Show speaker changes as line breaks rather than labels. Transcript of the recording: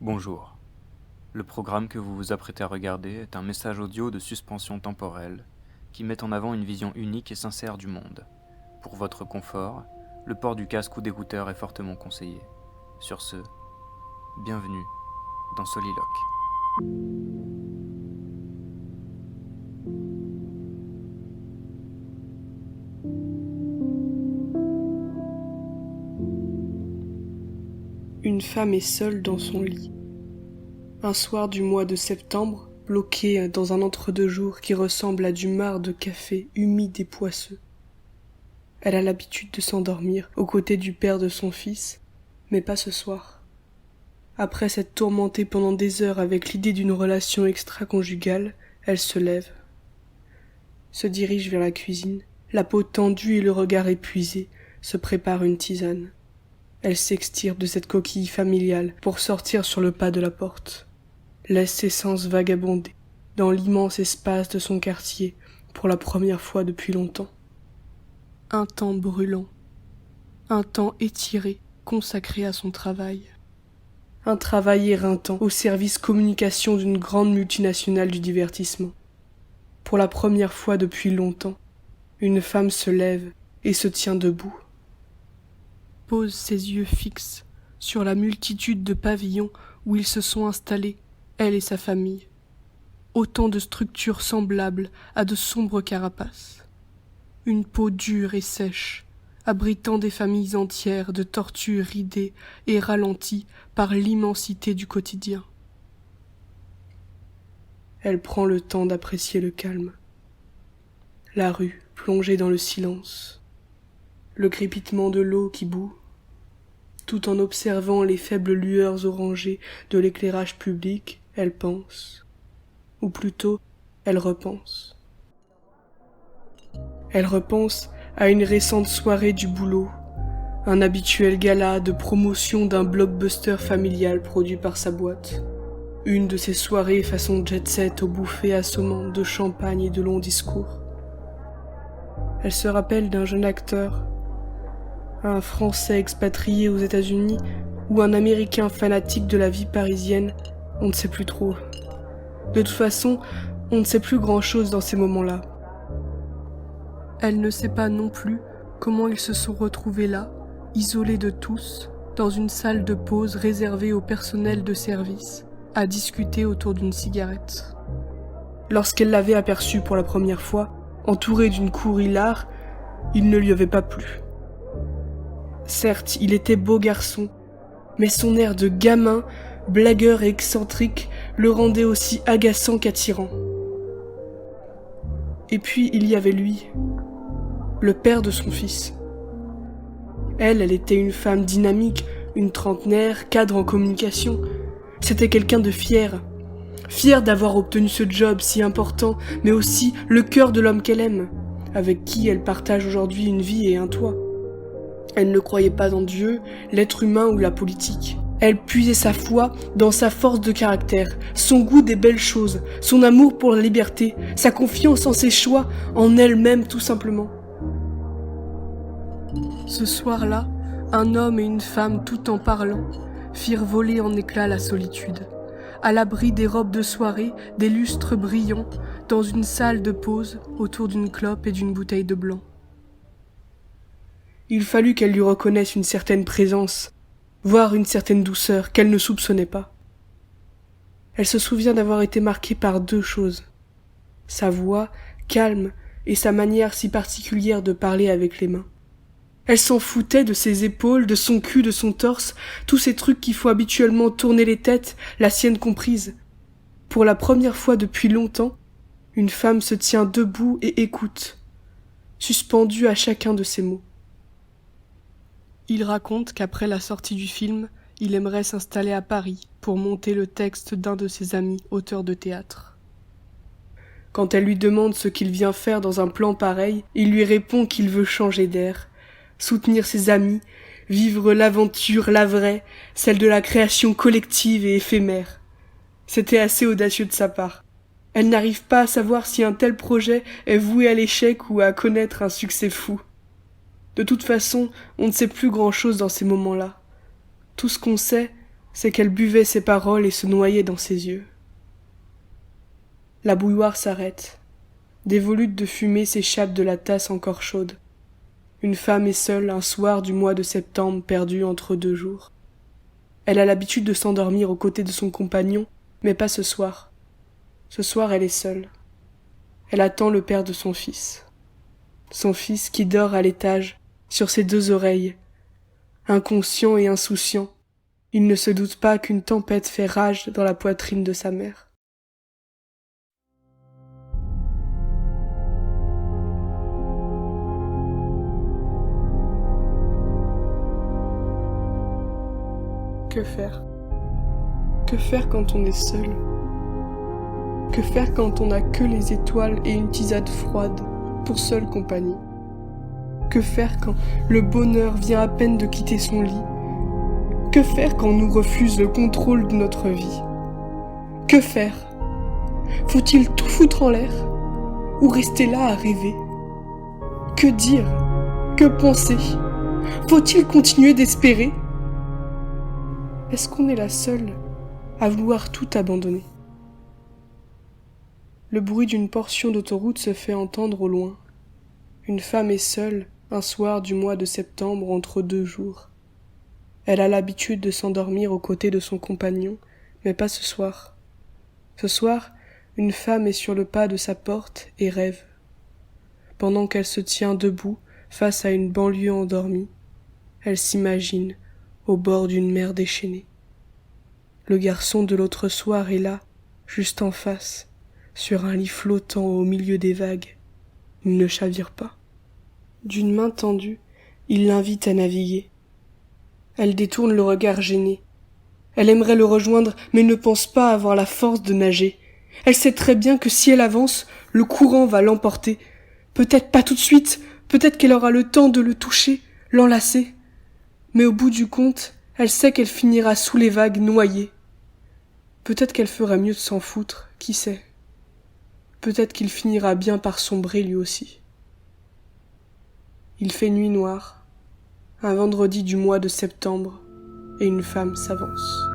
Bonjour. Le programme que vous vous apprêtez à regarder est un message audio de suspension temporelle qui met en avant une vision unique et sincère du monde. Pour votre confort, le port du casque ou d'écouteurs est fortement conseillé. Sur ce, bienvenue dans Soliloque.
Une femme est seule dans son lit. Un soir du mois de septembre, bloquée dans un entre-deux-jours qui ressemble à du marc de café humide et poisseux. Elle a l'habitude de s'endormir aux côtés du père de son fils, mais pas ce soir. Après s'être tourmentée pendant des heures avec l'idée d'une relation extra-conjugale, elle se lève, se dirige vers la cuisine, la peau tendue et le regard épuisé, se prépare une tisane. Elle s'extirpe de cette coquille familiale pour sortir sur le pas de la porte. Laisse ses sens vagabonder dans l'immense espace de son quartier pour la première fois depuis longtemps. Un temps brûlant, un temps étiré consacré à son travail. Un travail éreintant au service communication d'une grande multinationale du divertissement. Pour la première fois depuis longtemps, une femme se lève et se tient debout. Pose ses yeux fixes sur la multitude de pavillons où ils se sont installés, elle et sa famille. Autant de structures semblables à de sombres carapaces. Une peau dure et sèche, abritant des familles entières de tortues ridées et ralenties par l'immensité du quotidien. Elle prend le temps d'apprécier le calme. La rue plongée dans le silence. Le crépitement de l'eau qui bout, tout en observant les faibles lueurs orangées de l'éclairage public, elle pense, ou plutôt, elle repense. Elle repense à une récente soirée du boulot, un habituel gala de promotion d'un blockbuster familial produit par sa boîte. Une de ces soirées façon jet-set au buffet assommant de champagne et de longs discours. Elle se rappelle d'un jeune acteur, un Français expatrié aux États-Unis ou un Américain fanatique de la vie parisienne, on ne sait plus trop. De toute façon, on ne sait plus grand-chose dans ces moments-là. Elle ne sait pas non plus comment ils se sont retrouvés là, isolés de tous, dans une salle de pause réservée au personnel de service, à discuter autour d'une cigarette. Lorsqu'elle l'avait aperçu pour la première fois, entouré d'une cour hilar, il ne lui avait pas plu. Certes, il était beau garçon, mais son air de gamin, blagueur et excentrique, le rendait aussi agaçant qu'attirant. Et puis il y avait lui, le père de son fils. Elle était une femme dynamique, une trentenaire, cadre en communication. C'était quelqu'un de fier d'avoir obtenu ce job si important, mais aussi le cœur de l'homme qu'elle aime, avec qui elle partage aujourd'hui une vie et un toit. Elle ne croyait pas en Dieu, l'être humain ou la politique. Elle puisait sa foi dans sa force de caractère, son goût des belles choses, son amour pour la liberté, sa confiance en ses choix, en elle-même tout simplement. Ce soir-là, un homme et une femme tout en parlant firent voler en éclats la solitude, à l'abri des robes de soirée, des lustres brillants, dans une salle de pause autour d'une clope et d'une bouteille de blanc. Il fallut qu'elle lui reconnaisse une certaine présence, voire une certaine douceur qu'elle ne soupçonnait pas. Elle se souvient d'avoir été marquée par deux choses. Sa voix, calme, et sa manière si particulière de parler avec les mains. Elle s'en foutait de ses épaules, de son cul, de son torse, tous ces trucs qui font habituellement tourner les têtes, la sienne comprise. Pour la première fois depuis longtemps, une femme se tient debout et écoute, suspendue à chacun de ses mots. Il raconte qu'après la sortie du film, il aimerait s'installer à Paris pour monter le texte d'un de ses amis auteurs de théâtre. Quand elle lui demande ce qu'il vient faire dans un plan pareil, il lui répond qu'il veut changer d'air, soutenir ses amis, vivre l'aventure, la vraie, celle de la création collective et éphémère. C'était assez audacieux de sa part. Elle n'arrive pas à savoir si un tel projet est voué à l'échec ou à connaître un succès fou. De toute façon, on ne sait plus grand-chose dans ces moments-là. Tout ce qu'on sait, c'est qu'elle buvait ses paroles et se noyait dans ses yeux. La bouilloire s'arrête. Des volutes de fumée s'échappent de la tasse encore chaude. Une femme est seule un soir du mois de septembre perdu entre 2 jours. Elle a l'habitude de s'endormir aux côtés de son compagnon, mais pas ce soir. Ce soir, elle est seule. Elle attend le père de son fils. Son fils qui dort à l'étage, sur ses 2 oreilles. Inconscient et insouciant, il ne se doute pas qu'une tempête fait rage dans la poitrine de sa mère. Que faire? Que faire quand on est seul? Que faire quand on n'a que les étoiles et une tisane froide pour seule compagnie? Que faire quand le bonheur vient à peine de quitter son lit? Que faire quand on nous refuse le contrôle de notre vie? Que faire? Faut-il tout foutre en l'air? Ou rester là à rêver? Que dire? Que penser? Faut-il continuer d'espérer? Est-ce qu'on est la seule à vouloir tout abandonner? Le bruit d'une portion d'autoroute se fait entendre au loin. Une femme est seule un soir du mois de septembre entre 2 jours. Elle a l'habitude de s'endormir aux côtés de son compagnon, mais pas ce soir. Ce soir, une femme est sur le pas de sa porte et rêve. Pendant qu'elle se tient debout face à une banlieue endormie, elle s'imagine au bord d'une mer déchaînée. Le garçon de l'autre soir est là, juste en face, sur un lit flottant au milieu des vagues. Il ne chavire pas. D'une main tendue, il l'invite à naviguer. Elle détourne le regard gêné. Elle aimerait le rejoindre, mais ne pense pas avoir la force de nager. Elle sait très bien que si elle avance, le courant va l'emporter. Peut-être pas tout de suite, peut-être qu'elle aura le temps de le toucher, l'enlacer. Mais au bout du compte, elle sait qu'elle finira sous les vagues noyée. Peut-être qu'elle ferait mieux de s'en foutre, qui sait. Peut-être qu'il finira bien par sombrer lui aussi. Il fait nuit noire, un vendredi du mois de septembre, et une femme s'avance.